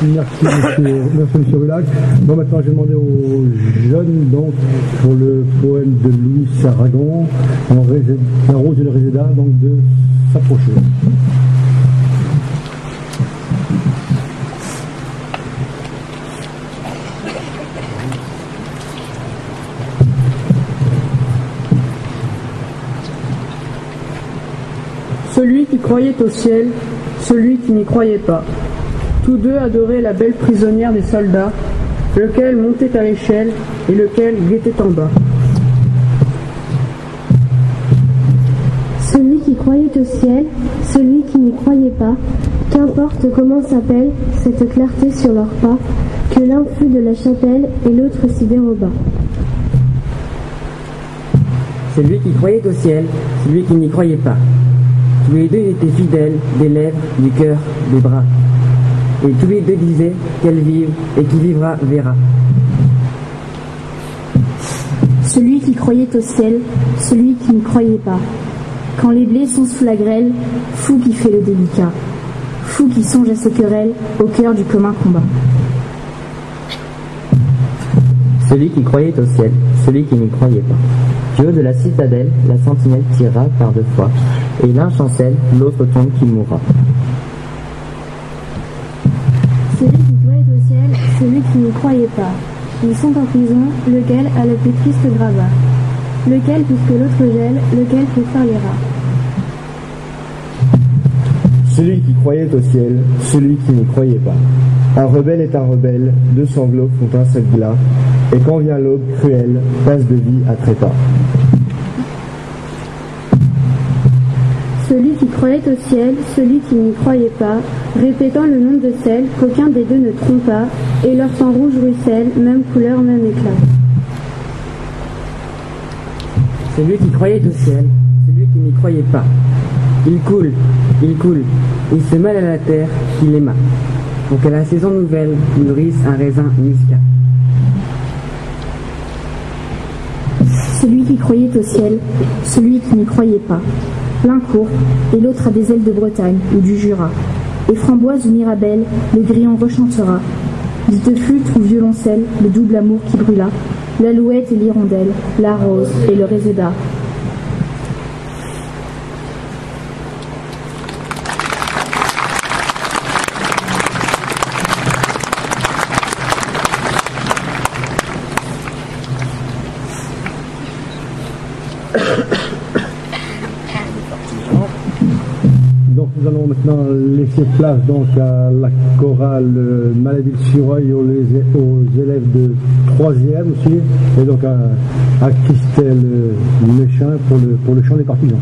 Monsieur Rulac. Bon, maintenant, je vais demander aux jeunes, donc, pour le poème de Louis Aragon, La rose et le réséda, donc, de s'approcher. Celui qui croyait au ciel, celui qui n'y croyait pas. Tous deux adoraient la belle prisonnière des soldats, lequel montait à l'échelle et lequel guettait en bas. Celui qui croyait au ciel, celui qui n'y croyait pas, qu'importe comment s'appelle cette clarté sur leurs pas, que l'un fut de la chapelle et l'autre s'y déroba. Celui qui croyait au ciel, celui qui n'y croyait pas. Tous les deux étaient fidèles, des lèvres, du cœur, des bras. Et tous les deux disaient qu'elle vive et qui vivra verra. Celui qui croyait au ciel, celui qui n'y croyait pas. Quand les blés sont sous la grêle, fou qui fait le délicat. Fou qui songe à ce querelle au cœur du commun combat. Celui qui croyait au ciel, celui qui n'y croyait pas. Du haut de la citadelle, la sentinelle tira par deux fois, et l'un chancelle, l'autre tombe qui mourra. Celui qui croyait au ciel, celui qui n'y croyait pas. Ils sont en prison, lequel a le plus triste gravat. Lequel puisque l'autre gèle, lequel préfère les rats. Celui qui croyait au ciel, celui qui n'y croyait pas. Un rebelle est un rebelle, deux sanglots font un seul glas, et quand vient l'aube cruelle, passe de vie à trépas. Celui qui croyait au ciel, celui qui n'y croyait pas, répétant le nom de celle qu'aucun des deux ne trompe pas, et leur sang rouge ruisselle, même couleur, même éclat. Celui qui croyait au ciel, celui qui n'y croyait pas. Il coule, il se mêle à la terre qu'il aima, pour qu'à la saison nouvelle nourrisse un raisin muscat. Celui qui croyait au ciel, celui qui n'y croyait pas. L'un court, et l'autre a des ailes de Bretagne ou du Jura. Et framboise ou mirabelle, le grillon rechantera. Dite flûte ou violoncelle, le double amour qui brûla. L'alouette et l'hirondelle, la rose et le réséda. Donc nous allons maintenant laisser place donc à la chorale Maléville-sur-Oeil aux élèves de 3e aussi, et donc à Christelle Méchin pour le chant des partisans.